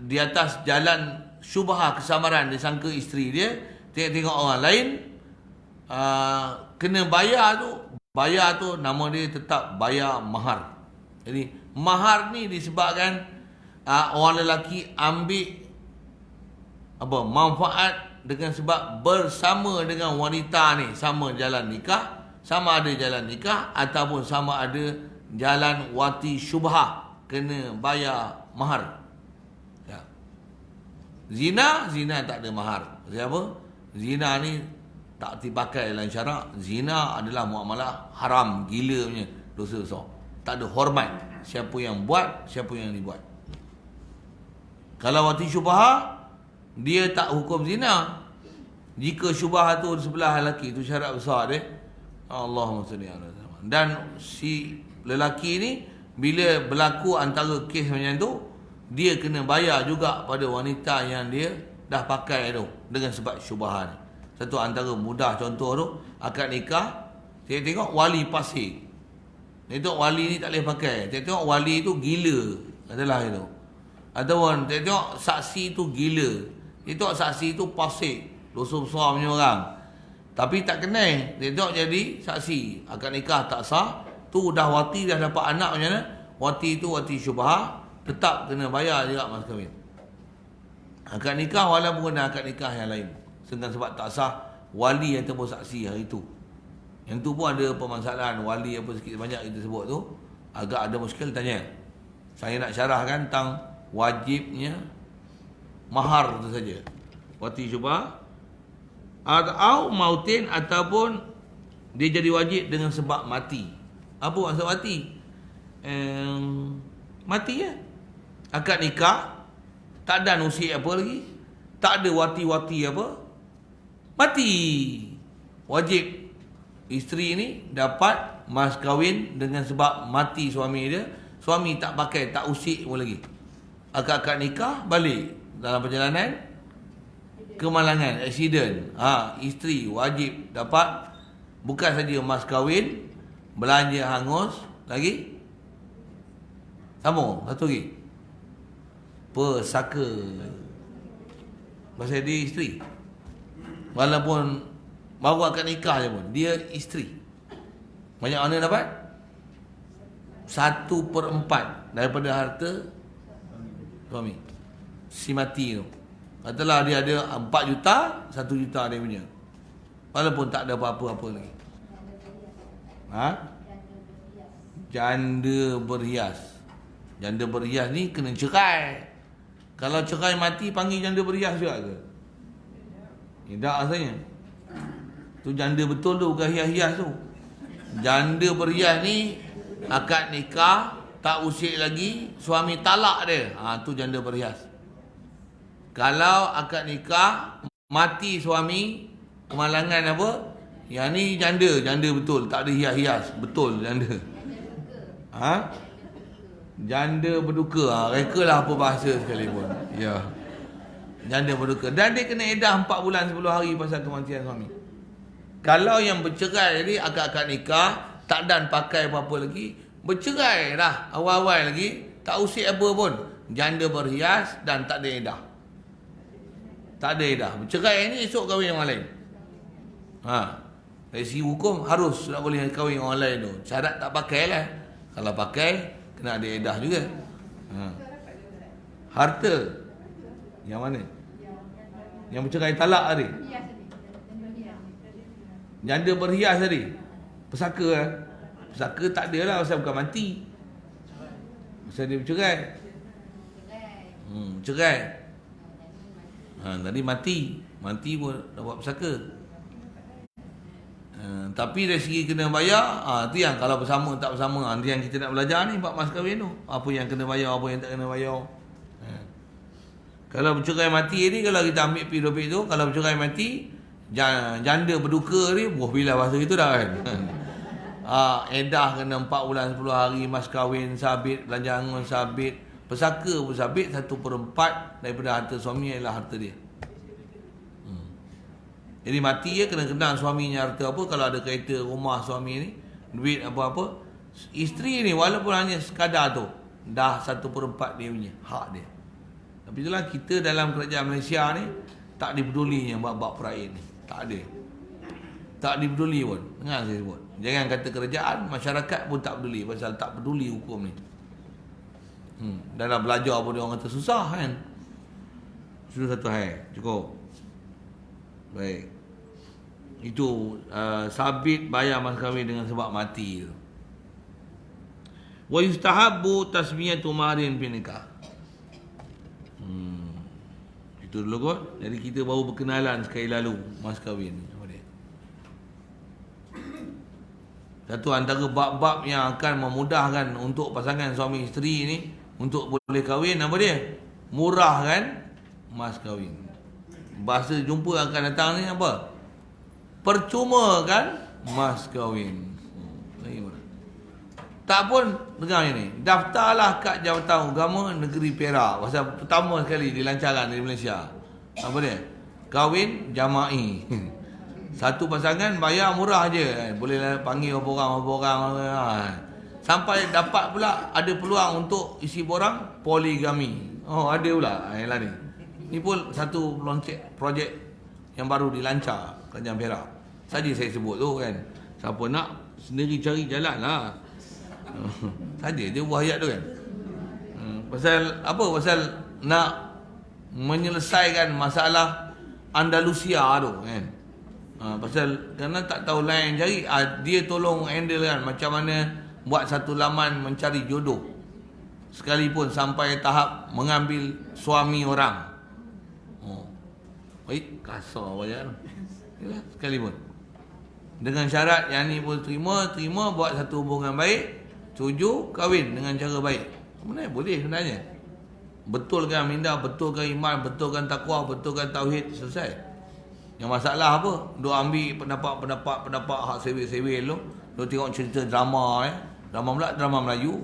di atas jalan syubhah kesamaran, dia sangka isteri dia, tengok orang lain, kena bayar tu nama dia tetap bayar mahar. Jadi mahar ni disebabkan orang lelaki ambil manfaat dengan sebab bersama dengan wanita ni, sama jalan nikah, sama ada jalan nikah ataupun sama ada jalan wati syubhah, kena bayar mahar. Zina tak ada mahar. Siapa? Zina ni tak dipakai dalam syarak. Zina adalah muamalah haram, gila punya, dosa besar. Tak ada hormat siapa yang buat, siapa yang dibuat. Kalau wati syubhah, dia tak hukum zina. Jika syubhah tu sebelah lelaki, itu syarat besar dia. Allahumma salli ala Muhammad. Dan si lelaki ni bila berlaku antara kes macam tu, dia kena bayar juga pada wanita yang dia dah pakai tu dengan sebab syubhah ni. Satu antara mudah contoh tu, akad nikah, saya tengok wali pasir. Tengok wali ni tak boleh pakai. Tengok wali tu gila adalah itu. Ataupun tengok saksi tu gila. Tengok saksi tu pasir, dosa besar punya orang. Tapi tak kena. Tengok jadi saksi. Akad nikah tak sah. Tu dah wati dah dapat anak macam mana? Wati tu wati syubhah, tetap kena bayar juga mas kahwin. Akad nikah walaupun ada akad nikah yang lain, sedang sebab tak sah wali ataupun saksi hari itu. Yang tu pun ada permasalahan wali apa sikit banyak kita sebut tu, agak ada muskil tanya. Saya nak syarahkan tentang wajibnya mahar tu saja. Wati syubhah atau mautin, ataupun dia jadi wajib dengan sebab mati. Apa maksud mati? Mati ya. Akad nikah tak ada nusik apa lagi, tak ada wati-wati apa, mati. wajib isteri ni dapat mas kahwin dengan sebab mati suami dia. Suami tak pakai, tak usik pun lagi. Akad-akad nikah, balik dalam perjalanan, kemalangan, aksiden. Isteri wajib dapat bukan saja mas kahwin, belanja hangus, lagi sambung satu lagi, pesaka. Pasal dia isteri, walaupun baru akad nikah je pun, dia isteri. Banyak mana dapat? 1/4 daripada harta suami. Si mati tu, katalah dia ada 4 juta, 1 juta dia punya, walaupun tak ada apa-apa lagi. Janda berhias. Janda berhias ni kena cerai. Kalau cerai mati panggil janda berhias juga ke? Tidak rasanya. Tu janda betul tu, bukan hias-hias tu. Janda berhias ni akad nikah, tak usik lagi, suami talak dia. Tu janda berhias. Kalau akad nikah, mati suami, kemalangan apa? Yang ni janda betul, tak ada hias-hias, betul janda. Janda berduka. Rekalah apa bahasa sekalipun. Ya. Janda berduka. Dan dia kena edah 4 bulan 10 hari pasal kematian suami. Kalau yang bercerai jadi akad-akad nikah, tak dan pakai apa-apa lagi, bercerai dah awal-awal lagi, tak usik apa pun, janda berhias dan tak ada edah. Tak ada edah. Bercerai ni esok kahwin orang lain. Dari segi hukum harus tak boleh kahwin orang lain tu. Syarat tak pakai lah. Kalau pakai, kena ada edah juga. Harta yang mana? Yang bercerai talak tadi. Janda berhias tadi. Pesaka lah. Pesaka tak ada lah, pasal bukan mati. Pasal dia bercerai. Cerai. Tadi mati. Mati pun dapat pesaka. Tapi dari segi kena bayar, tu yang kalau bersama tak bersama, nanti yang kita nak belajar ni bab mas kahwin tu. Apa yang kena bayar, apa yang tak kena bayar. Kalau bercerai mati ni, kalau kita ambil topik tu, kalau bercerai mati, janda berduka ni, bila bahasa itu dah kan. Edah kena 4 bulan 10 hari, mas kahwin sabit, belanja angun sabit, pesaka pun sabit, 1/4 daripada harta suami ialah harta dia. Jadi mati dia kena kenal suaminya harta apa. Kalau ada kereta, rumah suami ni, duit apa-apa, isteri ni walaupun hanya sekadar tu, dah 1/4 dia punya, hak dia. Tapi itulah kita dalam kerajaan Malaysia ni tak dipedulinya bab-bab peraih ni. Tak ada. Tak dipeduli pun. Dengar saya sebut. Jangan kata kerajaan, masyarakat pun tak peduli. Pasal tak peduli hukum ni. Dalam belajar pun dia orang kata susah kan. Sudah satu hal. Cukup. Baik. Itu sabit bayar mas kahwin dengan sebab mati tu. Wa yustahabbu tasmiyatu marin fi nikah. Itu dulu kot. Jadi kita baru berkenalan sekali lalu mas kahwin. Satu antara bab-bab yang akan memudahkan untuk pasangan suami isteri ni untuk boleh kahwin, apa dia? Murahkan mas kahwin. Bahasa jumpa akan datang ni apa? Percuma kan mas kahwin. Tak pun dengar ni. Daftarlah kad Jabatan Agama Negeri Perak. Pasal pertama sekali dilancarkan di Malaysia. Apa dia? Kahwin jama'i. Satu pasangan bayar murah je. Boleh panggil berapa orang. Sampai dapat pula ada peluang untuk isi borang poligami. Ada pula. Yalah ni. Ni pun satu projek yang baru dilancar Kerajaan Perak. Saja saya sebut tu kan. Siapa nak sendiri cari jalan lah. Saja dia buah ayat tu kan. Pasal apa? Pasal nak menyelesaikan masalah Andalusia tu kan. Pasal kerana tak tahu lain cari, dia tolong handle kan macam mana buat satu laman mencari jodoh. Sekalipun sampai tahap mengambil suami orang. Baik, kasar wajah tu. Yalah, sekalipun. Dengan syarat yang ni pun terima buat satu hubungan baik, setuju kahwin dengan cara baik. Mana boleh sebenarnya. Betulkan minda, betulkan iman, betulkan takwa, betulkan tauhid, selesai. Yang masalah apa? Duk ambil pendapat hak sewel-sewel tu. Duk tengok cerita drama Drama drama Melayu.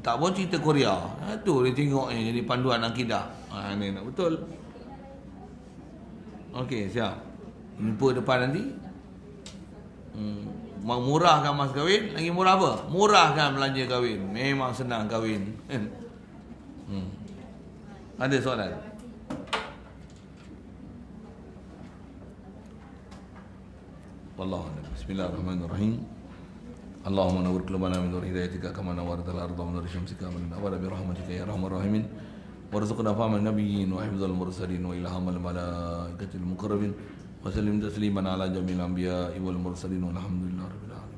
Tak pun cerita Korea. Tu dia tengok ni jadi panduan akidah. Ni nak betul. Okey, siap. Jumpa depan nanti. Murahkan mas kahwin, lagi murah apa? Murahkan belanja kahwin. Memang senang kahwin. Ada soalan? Wallahu a'lam. Bismillahirrahmanirrahim. Allahumma nawwir qulubana min nur hidayatika kama nawwartal arda min nur syamsika wa nawwir bi rahmatika ya arhamar rahimin. Warzuqna fahman nabiyyin wa hifdzal mursalin wa ilhamal malaikatil muqarrabin wa sallim tasliman ala jamil anbiya'i wal mursalin walhamdulillahi rabbil alamin.